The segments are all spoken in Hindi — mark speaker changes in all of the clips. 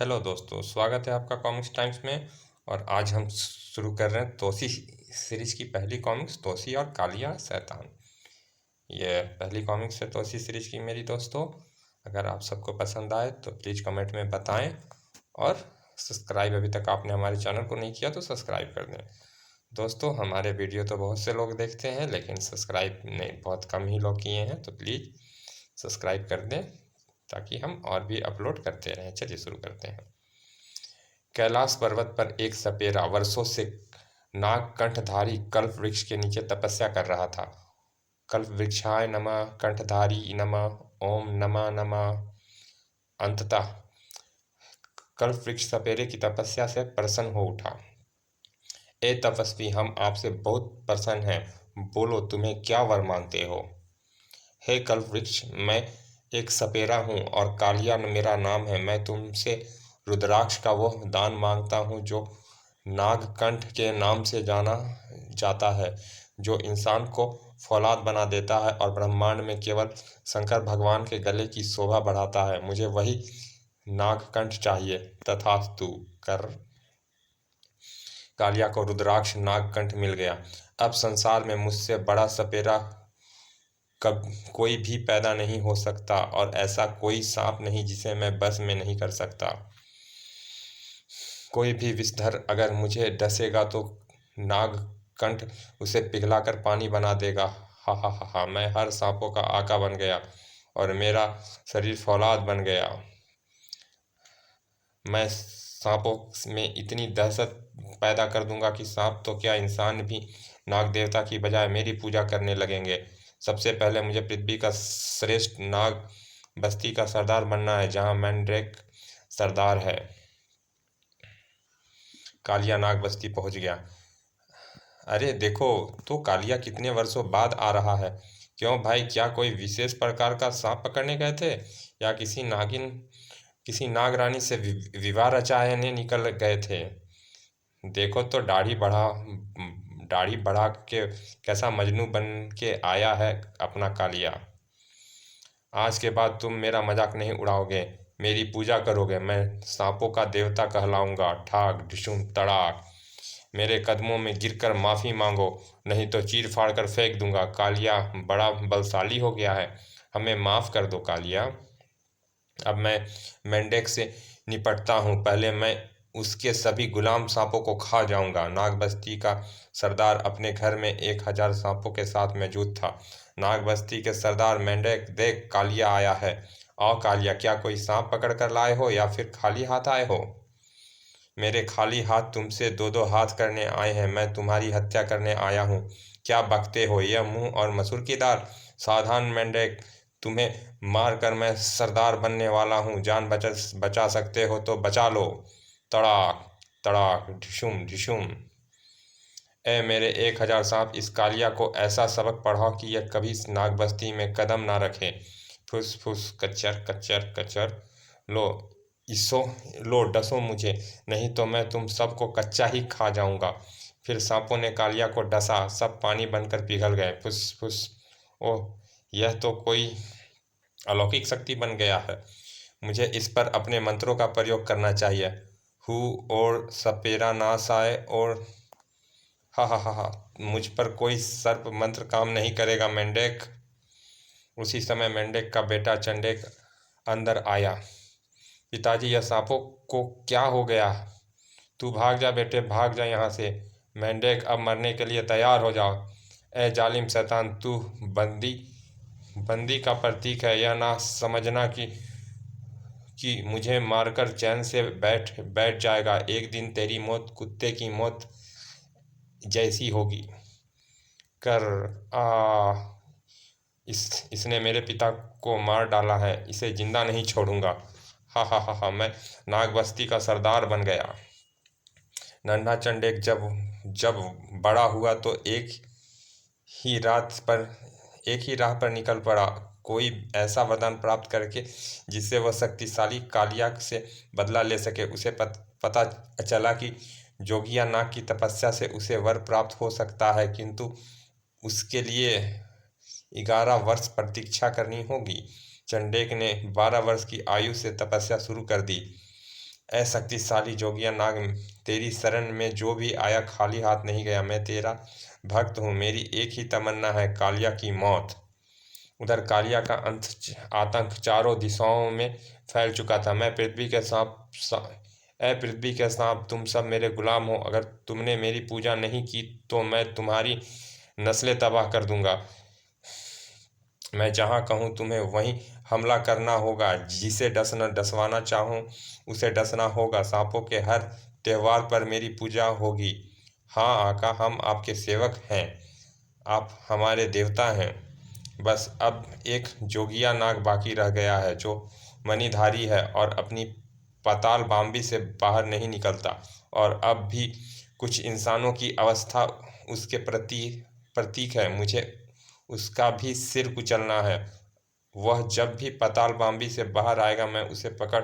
Speaker 1: हेलो दोस्तों, स्वागत है आपका कॉमिक्स टाइम्स में। और आज हम शुरू कर रहे हैं तोसी सीरीज की पहली कॉमिक्स, तोसी और कालिया शैतान। ये पहली कॉमिक्स है तोसी सीरीज की मेरी दोस्तों। अगर आप सबको पसंद आए तो प्लीज़ कमेंट में बताएं, और सब्सक्राइब अभी तक आपने हमारे चैनल को नहीं किया तो सब्सक्राइब कर दें। दोस्तों, हमारे वीडियो तो बहुत से लोग देखते हैं, लेकिन सब्सक्राइब नहीं, बहुत कम ही लोग किए हैं, तो प्लीज़ सब्सक्राइब कर दें ताकि हम और भी अपलोड करते रहें। चलिए शुरू करते हैं। कैलाश पर्वत पर एक सपेरा वर्षों से नागकंठधारी कल्प वृक्ष के नीचे तपस्या कर रहा था। कल्प वृक्षाय नमः, कंठधारी नमः, ओम नमः नमः। अंततः कल्प वृक्ष सपेरे की तपस्या से प्रसन्न हो उठा। ए तपस्वी, हम आपसे बहुत प्रसन्न हैं, बोलो तुम्हें क्या वर मांगते हो। हे कल्प वृक्ष, मैं एक सपेरा हूँ और कालिया मेरा नाम है। मैं तुमसे रुद्राक्ष का वह दान मांगता हूँ जो नागकंठ के नाम से जाना जाता है, जो इंसान को फौलाद बना देता है और ब्रह्मांड में केवल शंकर भगवान के गले की शोभा बढ़ाता है। मुझे वही नागकंठ चाहिए। तथास्तु कर। कालिया को रुद्राक्ष नागकंठ मिल गया। अब संसार में मुझसे बड़ा सपेरा कब कोई भी पैदा नहीं हो सकता, और ऐसा कोई सांप नहीं जिसे मैं बस में नहीं कर सकता। कोई भी विषधर अगर मुझे डसेगा तो नागकंठ उसे पिघलाकर पानी बना देगा। हा हा हा हा, मैं हर सांपों का आका बन गया और मेरा शरीर फौलाद बन गया। मैं सांपों में इतनी दहशत पैदा कर दूंगा कि सांप तो क्या, इंसान भी नाग देवता की बजाय मेरी पूजा करने लगेंगे। सबसे पहले मुझे पृथ्वी का श्रेष्ठ नाग बस्ती का सरदार बनना है, जहां मैंड्रेक सरदार है। कालिया नाग बस्ती पहुंच गया। अरे देखो तो, कालिया कितने वर्षों बाद आ रहा है। क्यों भाई, क्या कोई विशेष प्रकार का सांप पकड़ने गए थे, या किसी नाग रानी से विवाह रचाने निकल गए थे। देखो तो, दाढ़ी बढ़ा के कैसा मजनू बन के आया है अपना कालिया। आज के बाद तुम मेरा मजाक नहीं उड़ाओगे, मेरी पूजा करोगे। मैं सांपों का देवता कहलाऊंगा। ठाक ढिशुम तड़ाक। मेरे कदमों में गिरकर माफ़ी मांगो, नहीं तो चीर फाड़ कर फेंक दूंगा। कालिया बड़ा बलशाली हो गया है, हमें माफ़ कर दो कालिया। अब मैं मेंढक से निपटता हूँ। पहले मैं उसके सभी गुलाम सांपों को खा जाऊंगा। नागबस्ती का सरदार अपने घर में 1000 सांपों के साथ मौजूद था। नागबस्ती के सरदार मेंढक, देख कालिया आया है। आओ कालिया, क्या कोई सांप पकड़ कर लाए हो या फिर खाली हाथ आए हो। मेरे खाली हाथ तुमसे दो दो हाथ करने आए हैं। मैं तुम्हारी हत्या करने आया हूँ। क्या बकते हो, यह मुंह और मसूर की दाल। सावधान मेंढक, तुम्हें मार कर मैं सरदार बनने वाला हूँ। जान बचा सकते हो तो बचा लो। तड़ाक तड़ाक, ढिशुम ढिशुम। ए मेरे 1000 सांप, इस कालिया को ऐसा सबक पढ़ाओ कि यह कभी इस नागबस्ती में कदम ना रखे। फुस फुस, कच्चर कच्चर कच्चर। लो इसो, लो डसो मुझे, नहीं तो मैं तुम सबको कच्चा ही खा जाऊंगा। फिर सांपों ने कालिया को डसा, सब पानी बनकर पिघल गए। फुस फुस। ओह, यह तो कोई अलौकिक शक्ति बन गया है। मुझे इस पर अपने मंत्रों का प्रयोग करना चाहिए। हु और सपेरा नाश आए, और हा हा हा हा, मुझ पर कोई सर्प मंत्र काम नहीं करेगा मेंढक। उसी समय मेंढक का बेटा चंडेक अंदर आया। पिताजी, यह सांपों को क्या हो गया। तू भाग जा बेटे, भाग जा यहाँ से। मेंढक, अब मरने के लिए तैयार हो जाओ। ए जालिम शैतान, तू बंदी बंदी का प्रतीक है। यह ना समझना कि मुझे मारकर चैन से बैठ बैठ जाएगा। एक दिन तेरी मौत कुत्ते की मौत जैसी होगी। कर आ इसने मेरे पिता को मार डाला है, इसे जिंदा नहीं छोड़ूंगा। हा हा हा हा, मैं नागबस्ती का सरदार बन गया। नन्हा चंडेक जब जब बड़ा हुआ तो ही रात पर एक ही राह पर निकल पड़ा, कोई ऐसा वरदान प्राप्त करके जिससे वह शक्तिशाली कालिया से बदला ले सके। उसे पता चला कि जोगिया नाग की तपस्या से उसे वर प्राप्त हो सकता है, किंतु उसके लिए 11 वर्ष प्रतीक्षा करनी होगी। चंडेक ने 12 वर्ष की आयु से तपस्या शुरू कर दी। ऐ शक्तिशाली जोगिया नाग, तेरी शरण में जो भी आया खाली हाथ नहीं गया। मैं तेरा भक्त हूँ, मेरी एक ही तमन्ना है, कालिया की मौत। उधर कालिया का आतंक चारों दिशाओं में फैल चुका था। मैं पृथ्वी के ऐ पृथ्वी के सांप, तुम सब मेरे गुलाम हो। अगर तुमने मेरी पूजा नहीं की तो मैं तुम्हारी नस्लें तबाह कर दूंगा। मैं जहाँ कहूँ तुम्हें वहीं हमला करना होगा। जिसे डसवाना चाहूँ उसे डसना होगा। सांपों के हर त्योहार पर मेरी पूजा होगी। हाँ आका, हम आपके सेवक हैं, आप हमारे देवता हैं। बस अब एक जोगिया नाग बाकी रह गया है, जो मणिधारी है और अपनी पाताल बाम्बी से बाहर नहीं निकलता। और अब भी कुछ इंसानों की अवस्था उसके प्रतीक है। मुझे उसका भी सिर कुचलना है। वह जब भी पाताल बाम्बी से बाहर आएगा, मैं उसे पकड़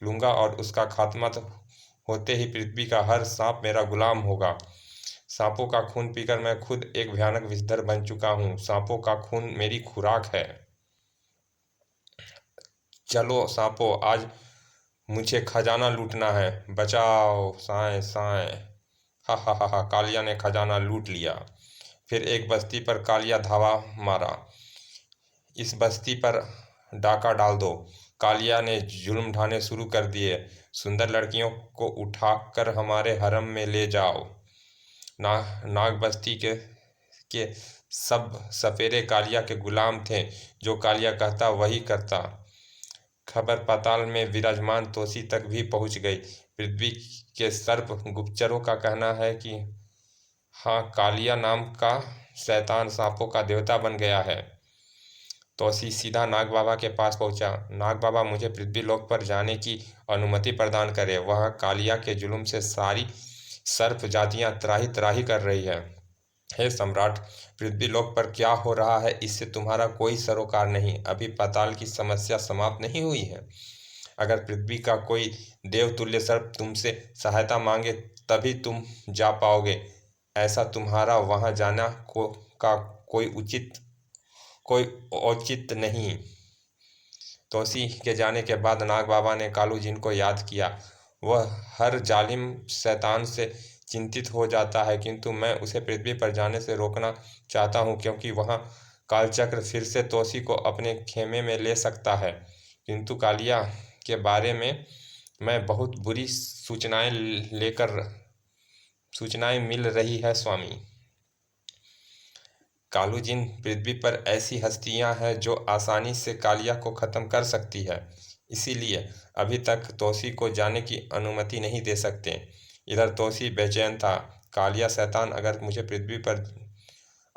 Speaker 1: लूंगा और उसका खात्मा होते ही पृथ्वी का हर सांप मेरा गुलाम होगा। सांपों का खून पीकर मैं खुद एक भयानक विषधर बन चुका हूँ। सांपों का खून मेरी खुराक है। चलो सांपों, आज मुझे खजाना लूटना है। बचाओ साएं साएं। हा, कालिया ने खजाना लूट लिया। फिर एक बस्ती पर कालिया धावा मारा। इस बस्ती पर डाका डाल दो। कालिया ने जुल्म ढाने शुरू कर दिए। सुंदर लड़कियों को उठाकर हमारे हरम में ले जाओ। नाग बस्ती के सब सपेरे कालिया के गुलाम थे। जो कालिया कहता वही करता। खबर पाताल में विराजमान तोसी तक भी पहुंच गई। पृथ्वी के सर्प गुप्तचरों का कहना है कि हाँ, कालिया नाम का शैतान सांपों का देवता बन गया है। तोसी सीधा नाग बाबा के पास पहुंचा। नाग बाबा, मुझे पृथ्वी लोक पर जाने की अनुमति प्रदान करें। वह कालिया के जुल्म से सारी सर्प जातियां त्राही त्राही कर रही है। हे सम्राट, पृथ्वी लोक पर क्या हो रहा है इससे तुम्हारा कोई सरोकार नहीं। अभी पाताल की समस्या समाप्त नहीं हुई है। अगर पृथ्वी का कोई देवतुल्य सर्प तुमसे सहायता मांगे तभी तुम जा पाओगे। ऐसा तुम्हारा वहां जाना का कोई औचित्य नहीं। तोसी के जाने के बाद नाग बाबा ने कालू जिन को याद किया। वह हर जालिम शैतान से चिंतित हो जाता है, किंतु मैं उसे पृथ्वी पर जाने से रोकना चाहता हूँ, क्योंकि वहाँ कालचक्र फिर से तोसी को अपने खेमे में ले सकता है। किंतु कालिया के बारे में मैं बहुत बुरी सूचनाएं मिल रही है स्वामी। कालू जिन पृथ्वी पर ऐसी हस्तियां हैं जो आसानी से कालिया को खत्म कर सकती है, इसीलिए अभी तक तोसी को जाने की अनुमति नहीं दे सकते। इधर तोसी बेचैन था। कालिया शैतान, अगर मुझे पृथ्वी पर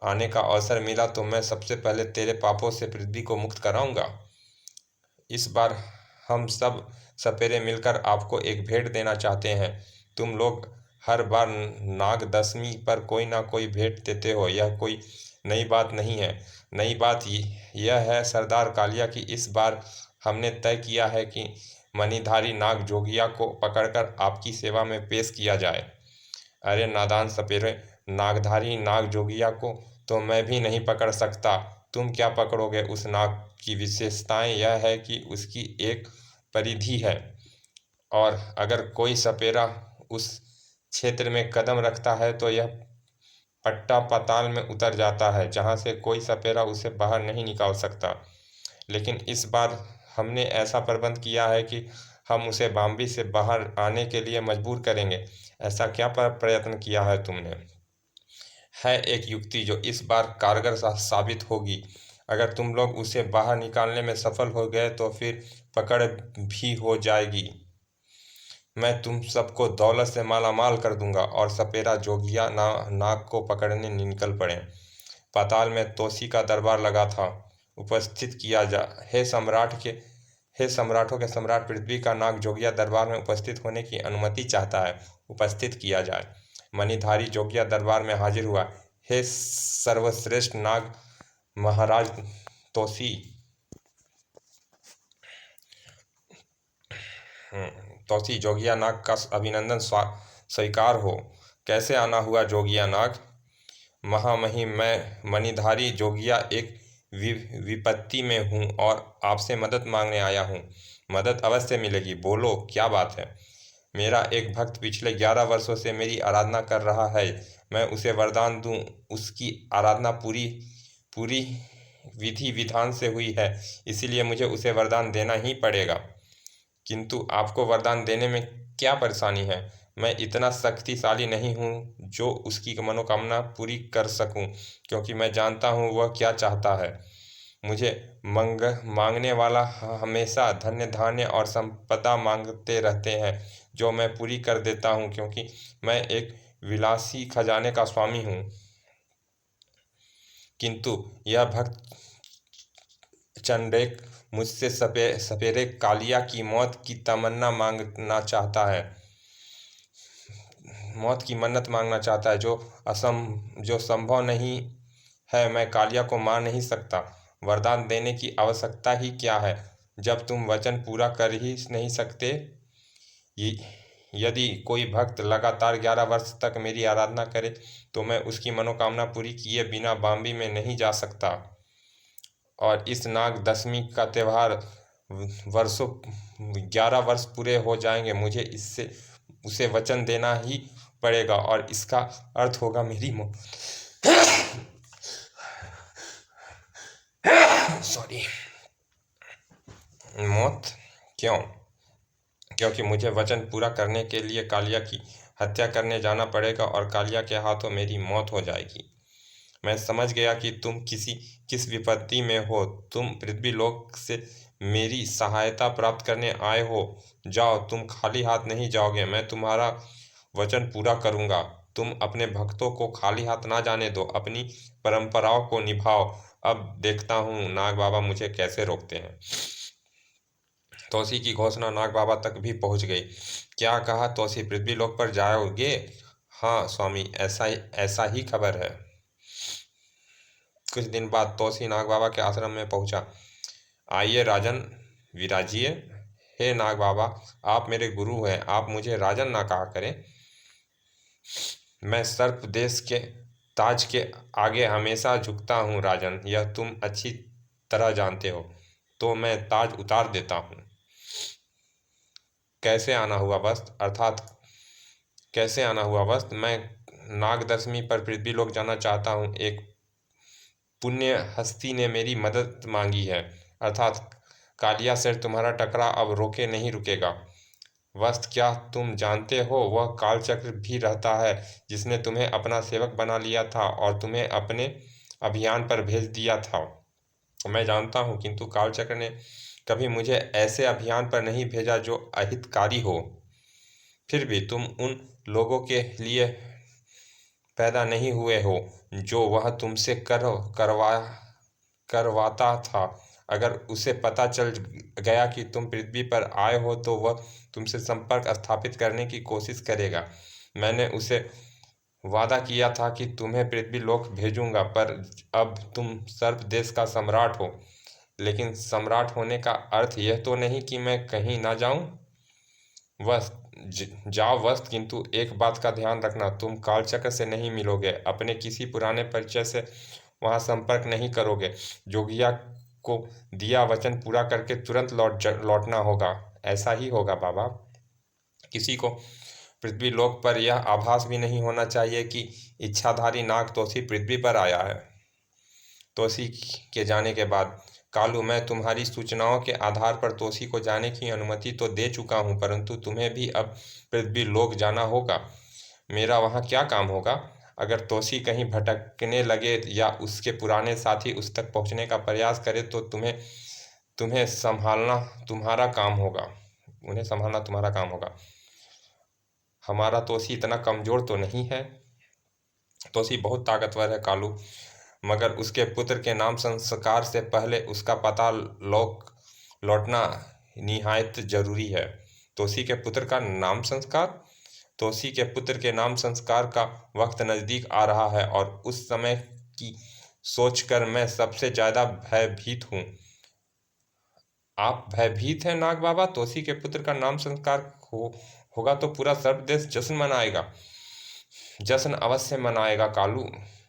Speaker 1: आने का अवसर मिला तो मैं सबसे पहले तेरे पापों से पृथ्वी को मुक्त कराऊंगा। इस बार हम सब सपेरे मिलकर आपको एक भेंट देना चाहते हैं। तुम लोग हर बार नाग दशमी पर कोई ना कोई भेंट देते हो, यह कोई नई बात नहीं है। नई बात यह है सरदार कालिया की इस बार हमने तय किया है कि मणिधारी नाग जोगिया को पकड़कर आपकी सेवा में पेश किया जाए। अरे नादान सपेरे, नागधारी नाग जोगिया को तो मैं भी नहीं पकड़ सकता। तुम क्या पकड़ोगे? उस नाग की विशेषताएं यह है कि उसकी एक परिधि है, और अगर कोई सपेरा उस क्षेत्र में कदम रखता है तो यह पट्टा पाताल में उतर जाता है, जहां से कोई सपेरा उसे बाहर नहीं निकाल सकता। लेकिन इस बार हमने ऐसा प्रबंध किया है कि हम उसे बाम्बी से बाहर आने के लिए मजबूर करेंगे। ऐसा क्या प्रयत्न किया है तुमने? है एक युक्ति जो इस बार कारगर साबित होगी। अगर तुम लोग उसे बाहर निकालने में सफल हो गए तो फिर पकड़ भी हो जाएगी। मैं तुम सबको दौलत से मालामाल कर दूंगा। और सपेरा जोगिया नाग को पकड़ने निकल पड़े। पाताल में तोसी का दरबार लगा था। उपस्थित किया जा हे सम्राटों के सम्राट, पृथ्वी का नाग जोगिया दरबार में उपस्थित होने की अनुमति चाहता है। उपस्थित किया जाए। मणिधारी जोगिया दरबार में हाजिर हुआ। हे सर्वश्रेष्ठ नाग महाराज तोसी, जोगिया नाग का अभिनंदन स्वीकार हो। कैसे आना हुआ जोगिया नाग? महामहिम, मैं मणिधारी जोगिया एक विपत्ति में हूँ और आपसे मदद मांगने आया हूँ। मदद अवश्य मिलेगी, बोलो क्या बात है? मेरा एक भक्त पिछले 11 वर्षों से मेरी आराधना कर रहा है। मैं उसे वरदान दूं, उसकी आराधना पूरी पूरी विधि विधान से हुई है, इसीलिए मुझे उसे वरदान देना ही पड़ेगा। किंतु आपको वरदान देने में क्या परेशानी है? मैं इतना शक्तिशाली नहीं हूँ जो उसकी मनोकामना पूरी कर सकूँ, क्योंकि मैं जानता हूँ वह क्या चाहता है। मुझे मांगने वाला हमेशा धन्य धान्य और संपदा मांगते रहते हैं, जो मैं पूरी कर देता हूँ, क्योंकि मैं एक विलासी खजाने का स्वामी हूँ। किंतु यह भक्त चंडेक मुझसे सपेरे कालिया की मौत की तमन्ना मांगना चाहता है, मौत की मन्नत मांगना चाहता है, जो संभव नहीं है। मैं कालिया को मार नहीं सकता। वरदान देने की आवश्यकता ही क्या है, जब तुम वचन पूरा कर ही नहीं सकते। यदि कोई भक्त लगातार 11 वर्ष तक मेरी आराधना करे तो मैं उसकी मनोकामना पूरी किए बिना बाम्बी में नहीं जा सकता। और इस नाग दशमी का त्यौहार वर्षों 11 वर्ष पूरे हो जाएंगे। मुझे इससे उसे वचन देना ही पड़ेगा और इसका अर्थ होगा मेरी मौत। सॉरी, मौत। क्यों? क्योंकि मुझे वचन पूरा करने के लिए कालिया की हत्या करने जाना पड़ेगा और कालिया के हाथों मेरी मौत हो जाएगी। मैं समझ गया कि तुम किस विपत्ति में हो। तुम पृथ्वीलोक से मेरी सहायता प्राप्त करने आए हो। जाओ, तुम खाली हाथ नहीं जाओगे। मैं तुम्हारा वचन पूरा करूंगा। तुम अपने भक्तों को खाली हाथ ना जाने दो, अपनी परंपराओं को निभाओ। अब देखता हूँ नाग बाबा मुझे कैसे रोकते हैं। तोसी की घोषणा नाग बाबा तक भी पहुंच गई। क्या कहा? तोसी पृथ्वीलोक पर जाओगे? हाँ स्वामी, ऐसा ही खबर है। कुछ दिन बाद तोसी नाग बाबा के आश्रम में पहुंचा। आइए राजन, विराजिए। हे नाग बाबा, आप मेरे गुरु हैं, आप मुझे राजन ना कहा करें। मैं सर्प देश के ताज के आगे हमेशा झुकता हूँ राजन, यह तुम अच्छी तरह जानते हो। तो मैं ताज उतार देता हूँ। कैसे आना हुआ वस्त? अर्थात कैसे आना हुआ वस्त? मैं नाग दशमी पर पृथ्वीलोक जाना चाहता हूँ। एक पुण्य हस्ती ने मेरी मदद मांगी है, अर्थात कालिया से तुम्हारा टकरा अब रोके नहीं रुकेगा। वस्त, क्या तुम जानते हो वह कालचक्र भी रहता है जिसने तुम्हें अपना सेवक बना लिया था और तुम्हें अपने अभियान पर भेज दिया था? मैं जानता हूँ, किंतु कालचक्र ने कभी मुझे ऐसे अभियान पर नहीं भेजा जो अहितकारी हो। फिर भी तुम उन लोगों के लिए पैदा नहीं हुए हो जो वह तुमसे करवाता था। अगर उसे पता चल गया कि तुम पृथ्वी पर आए हो तो वह तुमसे संपर्क स्थापित करने की कोशिश करेगा। मैंने उसे वादा किया था कि तुम्हें पृथ्वी लोक भेजूंगा, पर अब तुम सर्प देश का सम्राट हो। लेकिन सम्राट होने का अर्थ यह तो नहीं कि मैं कहीं ना जाऊं। जाओ वस्त, किंतु एक बात का ध्यान रखना, तुम कालचक्र से नहीं मिलोगे, अपने किसी पुराने परिचय से वहां संपर्क नहीं करोगे। जोगिया को दिया वचन पूरा करके तुरंत लौटना होगा। ऐसा ही होगा बाबा। किसी को पृथ्वी लोक पर यह आभास भी नहीं होना चाहिए कि इच्छाधारी नाग तोसी पृथ्वी पर आया है। तोसी के जाने के बाद, कालू, मैं तुम्हारी सूचनाओं के आधार पर तोसी को जाने की अनुमति तो दे चुका हूँ, परंतु तुम्हें भी अब पृथ्वी लोक जाना होगा। मेरा वहाँ क्या काम होगा? अगर तोसी कहीं भटकने लगे या उसके पुराने साथी उस तक पहुँचने का प्रयास करे तो तुम्हें संभालना तुम्हारा काम होगा। उन्हें संभालना तुम्हारा काम होगा। हमारा तोसी इतना कमजोर तो नहीं है। तोसी बहुत ताकतवर है कालू, मगर उसके पुत्र के नाम संस्कार से पहले उसका पता लौटना निहायत जरूरी है। तोसी के पुत्र का नाम संस्कार? तोसी के पुत्र के नाम संस्कार का वक्त नजदीक आ रहा है और उस समय की सोचकर मैं सबसे ज्यादा भयभीत हूँ। आप भयभीत हैं नाग बाबा? तोसी के पुत्र का नाम संस्कार होगा तो पूरा सर्प देश जश्न मनाएगा। जश्न अवश्य मनाएगा कालू,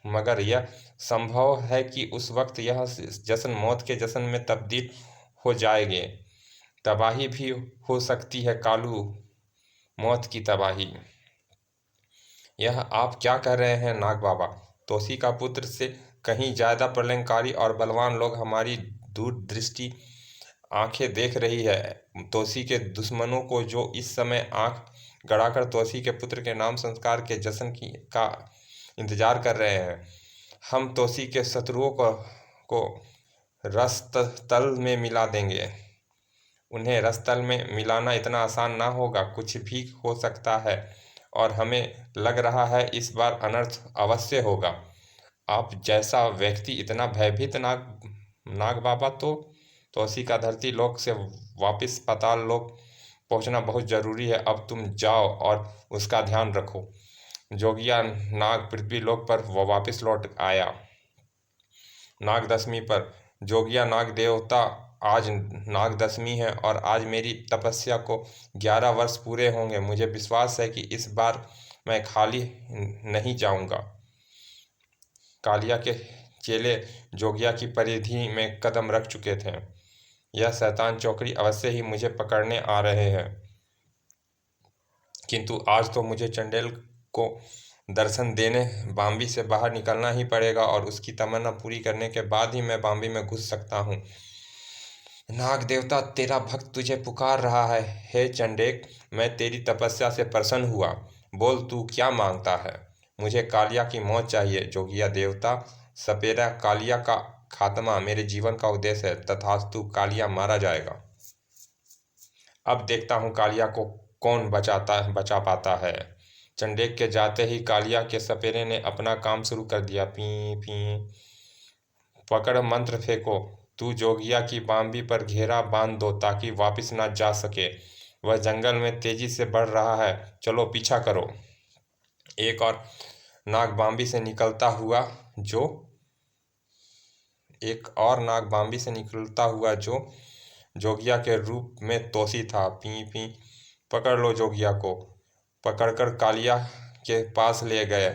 Speaker 1: मगर यह संभव है कि उस वक्त यह जश्न मौत के जश्न में तब्दील हो जाएंगे। तबाही भी हो सकती है कालू। मौत की तबाही। यह आप क्या कह रहे हैं नाग बाबा? तोसी का पुत्र से कहीं ज्यादा प्रलयंकारी और बलवान लोग हमारी दूरदृष्टि आंखें देख रही है। तोसी के दुश्मनों को जो इस समय आंख गड़ाकर तोसी के पुत्र के नाम संस्कार के जश्न का इंतजार कर रहे हैं, हम तोसी के शत्रुओं को रसतल में मिला देंगे। उन्हें रसतल में मिलाना इतना आसान ना होगा, कुछ भी हो सकता है और हमें लग रहा है इस बार अनर्थ अवश्य होगा। आप जैसा व्यक्ति इतना भयभीत नाग बाबा, तोसी का धरती लोक से वापिस पाताल लोक पहुंचना बहुत जरूरी है। अब तुम जाओ और उसका ध्यान रखो। जोगिया नाग पृथ्वी लोक पर वापिस लौट आया। नाग दशमी पर जोगिया नाग देवता, आज नाग दशमी है और आज मेरी तपस्या को 11 वर्ष पूरे होंगे। मुझे विश्वास है कि इस बार मैं खाली नहीं जाऊंगा। कालिया के चेले जोगिया की परिधि में कदम रख चुके थे। यह शैतान चौकड़ी अवश्य ही मुझे पकड़ने आ रहे हैं, किंतु आज तो मुझे चंडेल को दर्शन देने बाम्बी से बाहर निकलना ही पड़ेगा और उसकी तमन्ना पूरी करने के बाद ही मैं बाम्बी में घुस सकता हूँ। नाग देवता, तेरा भक्त तुझे पुकार रहा है। हे चंडेक, मैं तेरी तपस्या से प्रसन्न हुआ। बोल, तू क्या मांगता है? मुझे कालिया की मौत चाहिए जोगिया देवता। सपेरा कालिया का खात्मा मेरे जीवन का उद्देश्य है। तथास्तु, कालिया मारा जाएगा। अब देखता हूँ कालिया को कौन बचा पाता है। चंडेक के जाते ही कालिया के सपेरे ने अपना काम शुरू कर दिया। पी पी, पकड़ मंत्र फेंको। तू जोगिया की बाम्बी पर घेरा बांध दो ताकि वापिस न जा सके। वह जंगल में तेजी से बढ़ रहा है, चलो पीछा करो। एक और नाग बाम्बी से निकलता हुआ जो जोगिया के रूप में तोसी था। पी पी, पकड़ लो जोगिया को। पकड़कर कालिया के पास ले गए।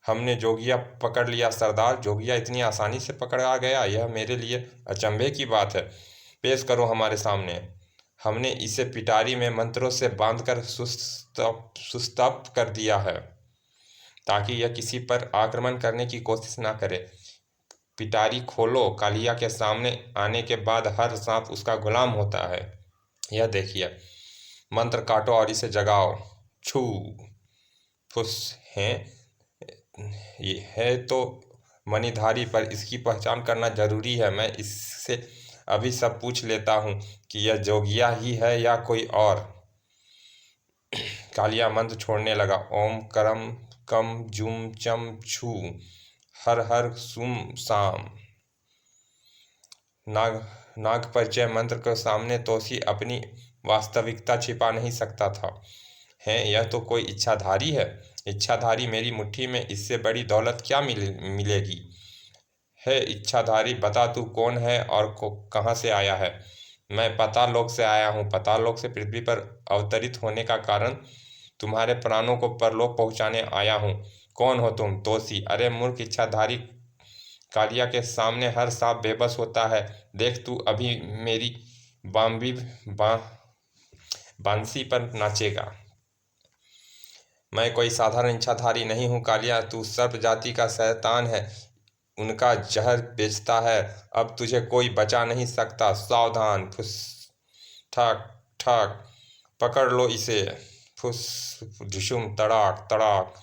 Speaker 1: हमने जोगिया पकड़ लिया सरदार। जोगिया इतनी आसानी से पकड़ा गया, यह मेरे लिए अचंभे की बात है। पेश करो हमारे सामने। हमने इसे पिटारी में मंत्रों से बांधकर सुस्तप कर दिया है ताकि यह किसी पर आक्रमण करने की कोशिश ना करे। पिटारी खोलो। कालिया के सामने आने के बाद हर सांप उसका गुलाम होता है। यह देखिए, मंत्र काटो और इसे जगाओ। छू फुस हैं। ये है तो मणिधारी, पर इसकी पहचान करना जरूरी है। मैं इससे अभी सब पूछ लेता हूँ कि यह जोगिया ही है या कोई और। कालिया मंत्र छोड़ने लगा। ओम करम कम जुम चम छू, हर हर सुम साम। नाग परिचय मंत्र के सामने तोसी अपनी वास्तविकता छिपा नहीं सकता था। यह तो कोई इच्छाधारी है। इच्छाधारी मेरी मुट्ठी में, इससे बड़ी दौलत क्या मिलेगी? है इच्छाधारी, बता तू कौन है और कहाँ से आया है? मैं पाताल लोक से आया हूँ। पाताल लोक से पृथ्वी पर अवतरित होने का कारण तुम्हारे प्राणों को परलोक पहुँचाने आया हूँ। कौन हो तुम? तोसी। अरे मूर्ख इच्छाधारी, कालिया के सामने हर सांप बेबस होता है। देख, तू अभी मेरी बांसी पर नाचेगा। मैं कोई साधारण इच्छाधारी नहीं हूँ कालिया, तू सर्प जाति का शैतान है, उनका जहर बेचता है। अब तुझे कोई बचा नहीं सकता। सावधान। फुस ठक ठक, पकड़ लो इसे। फुस ढुशुम तड़ाक तड़ाक।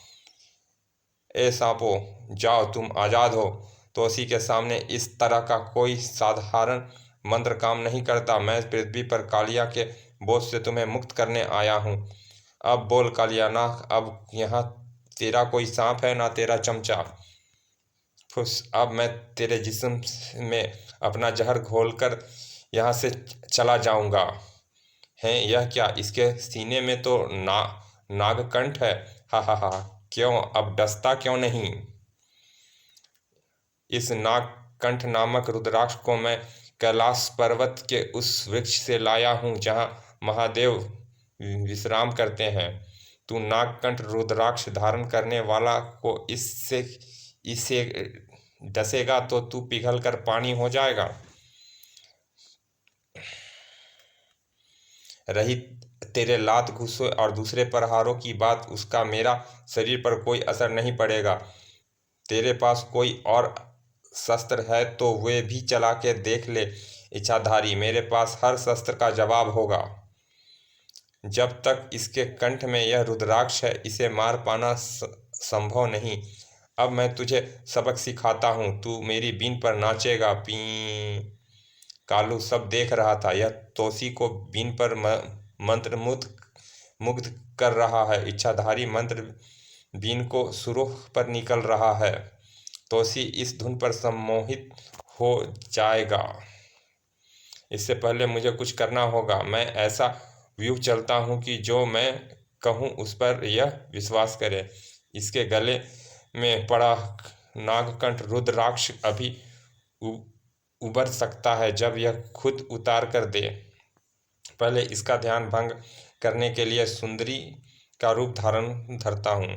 Speaker 1: ए सांपो, जाओ, तुम आज़ाद हो। तोसी के सामने इस तरह का कोई साधारण मंत्र काम नहीं करता। मैं पृथ्वी पर कालिया के बोझ से तुम्हें मुक्त करने आया हूँ। अब बोल कालिया नाग, अब यहाँ तेरा कोई सांप है ना तेरा चमचा। फुस, अब मैं तेरे जिस्म में अपना जहर घोलकर यहाँ से चला जाऊंगा। यह क्या? इसके सीने में तो नागकंठ है। हा हा हा, क्यों अब डसता क्यों नहीं? इस नागकंठ नामक रुद्राक्ष को मैं कैलाश पर्वत के उस वृक्ष से लाया हूँ जहाँ महादेव विश्राम करते हैं। तू नागकंठ रुद्राक्ष धारण करने वाला को इसे डसेगा तो तू पिघल कर पानी हो जाएगा। रही तेरे लात घूंसे और दूसरे प्रहारों की बात, उसका मेरा शरीर पर कोई असर नहीं पड़ेगा। तेरे पास कोई और शस्त्र है तो वे भी चला के देख ले इच्छाधारी, मेरे पास हर शस्त्र का जवाब होगा। जब तक इसके कंठ में यह रुद्राक्ष है, इसे मार पाना संभव नहीं। अब मैं तुझे सबक सिखाता हूँ, तू मेरी बीन पर नाचेगा। पी। कालू सब देख रहा था। यह तोसी को बीन पर मंत्रमुग्ध मुग्ध कर रहा है। इच्छाधारी मंत्र बीन को सुरोह पर निकल रहा है। तोसी इस धुन पर सम्मोहित हो जाएगा। इससे पहले मुझे कुछ करना होगा। मैं ऐसा व्यूह चलता हूँ कि जो मैं कहूँ उस पर यह विश्वास करे। इसके गले में पड़ा नागकंठ रुद्राक्ष अभी उबर सकता है जब यह खुद उतार कर दे। पहले इसका ध्यान भंग करने के लिए सुंदरी का रूप धारण धरता हूँ।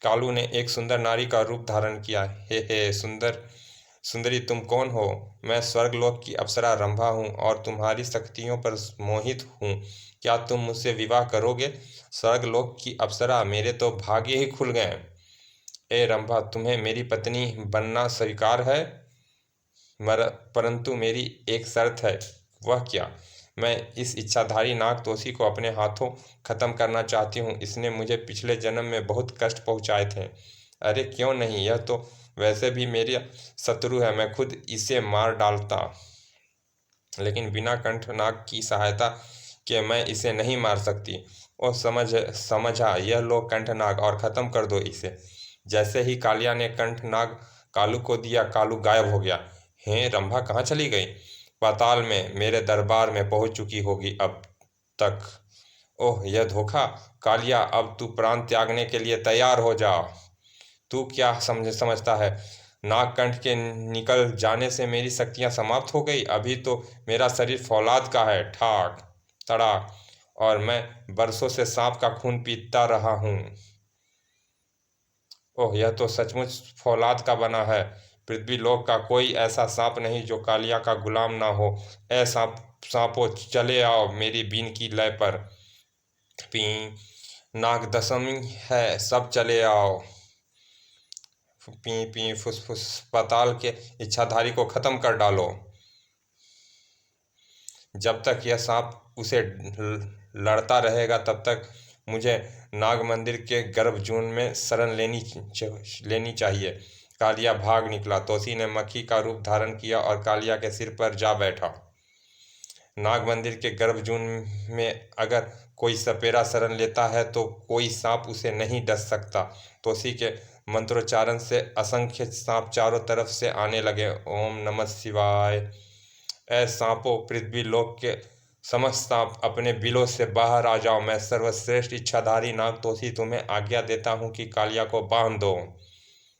Speaker 1: कालू ने एक सुंदर नारी का रूप धारण किया। हे सुंदरी, तुम कौन हो? मैं स्वर्गलोक की अप्सरा रंभा हूँ और तुम्हारी शक्तियों पर मोहित हूँ। क्या तुम मुझसे विवाह करोगे? स्वर्गलोक की अप्सरा, मेरे तो भाग्य ही खुल गए। ए रंभा, तुम्हें मेरी पत्नी बनना स्वीकार है? परंतु मेरी एक शर्त है। वह क्या? मैं इस इच्छाधारी नाग तोसी को अपने हाथों खत्म करना चाहती हूँ। इसने मुझे पिछले जन्म में बहुत कष्ट पहुँचाए थे। अरे क्यों नहीं, यह तो वैसे भी मेरी शत्रु है। मैं खुद इसे मार डालता, लेकिन बिना कंठनाग की सहायता के मैं इसे नहीं मार सकती। ओ समझा, यह लो कंठनाग और खत्म कर दो इसे। जैसे ही कालिया ने कंठनाग कालू को दिया, कालू गायब हो गया। हे, रंभा कहाँ चली गई? पाताल में मेरे दरबार में पहुंच चुकी होगी अब तक। ओह, यह धोखा! कालिया, अब तू प्राण त्यागने के लिए तैयार हो जा। तू क्या समझता है? नागकंठ के निकल जाने से मेरी शक्तियां समाप्त हो गई? अभी तो मेरा शरीर फौलाद का है, ठाक तड़ाक, और मैं बरसों से सांप का खून पीता रहा हूँ। ओह, यह तो सचमुच फौलाद का बना है। पृथ्वीलोक का कोई ऐसा सांप नहीं जो कालिया का गुलाम ना हो। ऐ सांपों, चले आओ मेरी बीन की लय पर। पी। नाग दशमी है, सब चले आओ। पी पी फुसफुस, पाताल के इच्छाधारी को खत्म कर डालो। जब तक यह सांप उसे लड़ता रहेगा तब तक मुझे नाग मंदिर के गर्भजून में शरण लेनी चाहिए। कालिया भाग निकला। तोसी ने मक्खी का रूप धारण किया और कालिया के सिर पर जा बैठा। नाग मंदिर के गर्भजून में अगर कोई सपेरा शरण लेता है तो कोई सांप उसे नहीं डस सकता। तोसी के मंत्रोच्चारण से असंख्य सांप चारों तरफ से आने लगे। ओम नमः शिवाय। ऐ सांपों, पृथ्वी लोक के समस्त सांप अपने बिलों से बाहर आ जाओ। मैं सर्वश्रेष्ठ इच्छाधारी नाग तोसी तुम्हें आज्ञा देता हूँ कि कालिया को बांध दो।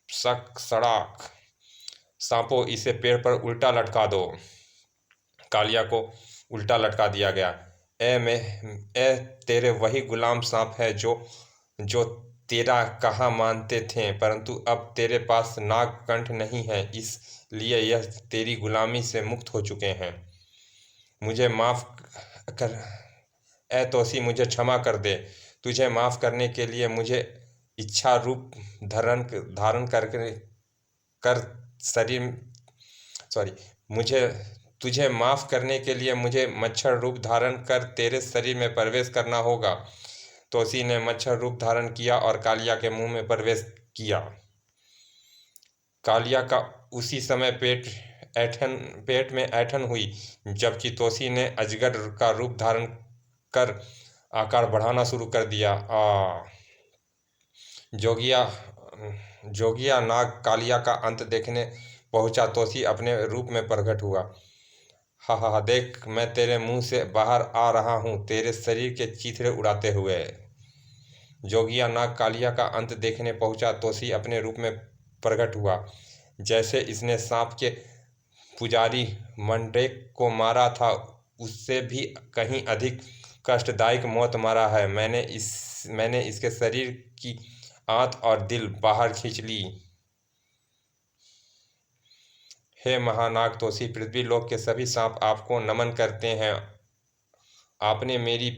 Speaker 1: सक सड़ाक। सांपों, इसे पेड़ पर उल्टा लटका दो। कालिया को उल्टा लटका दिया गया। ए तेरे वही गुलाम सांप है जो तेरा कहा मानते थे, परंतु अब तेरे पास नागकंठ नहीं है, इसलिए यह तेरी गुलामी से मुक्त हो चुके हैं। मुझे माफ कर ए तोसी, मुझे क्षमा कर दे। तुझे माफ करने के लिए मुझे इच्छा रूप धारण कर शरीर सॉरी मुझे तुझे माफ करने के लिए मुझे मच्छर रूप धारण कर तेरे शरीर में प्रवेश करना होगा। तोसी ने मच्छर रूप धारण किया और कालिया के मुंह में प्रवेश किया। कालिया का उसी समय पेट में ऐंठन हुई, जबकि तोसी ने अजगर का रूप धारण कर आकार बढ़ाना शुरू कर दिया। जोगिया नाग कालिया का अंत देखने पहुंचा। तोसी अपने रूप में प्रकट हुआ। हा हा हा, देख, मैं तेरे मुंह से बाहर आ रहा हूँ, तेरे शरीर के चीथड़े उड़ाते हुए। जोगिया नाग कालिया का अंत देखने पहुंचा। तोसी अपने रूप में प्रकट हुआ। जैसे इसने सांप के पुजारी मंडरेक को मारा था, उससे भी कहीं अधिक कष्टदायक मौत मारा है। मैंने इसके शरीर की आंत और दिल बाहर खींच ली। हे महानाग तोसी, पृथ्वी लोक के सभी सांप आपको नमन करते हैं। आपने मेरी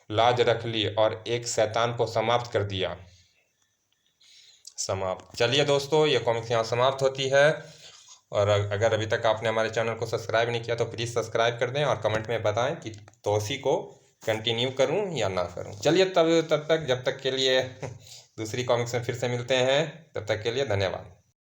Speaker 1: लाज रख ली और एक शैतान को समाप्त कर दिया। समाप्त। चलिए दोस्तों, ये कॉमिक्स यहाँ समाप्त होती है। और अगर अभी तक आपने हमारे चैनल को सब्सक्राइब नहीं किया तो प्लीज़ सब्सक्राइब कर दें और कमेंट में बताएं कि तोसी को कंटिन्यू करूं या ना करूं। चलिए तब तक, जब तक के लिए दूसरी कॉमिक्स में फिर से मिलते हैं। तब तक के लिए धन्यवाद।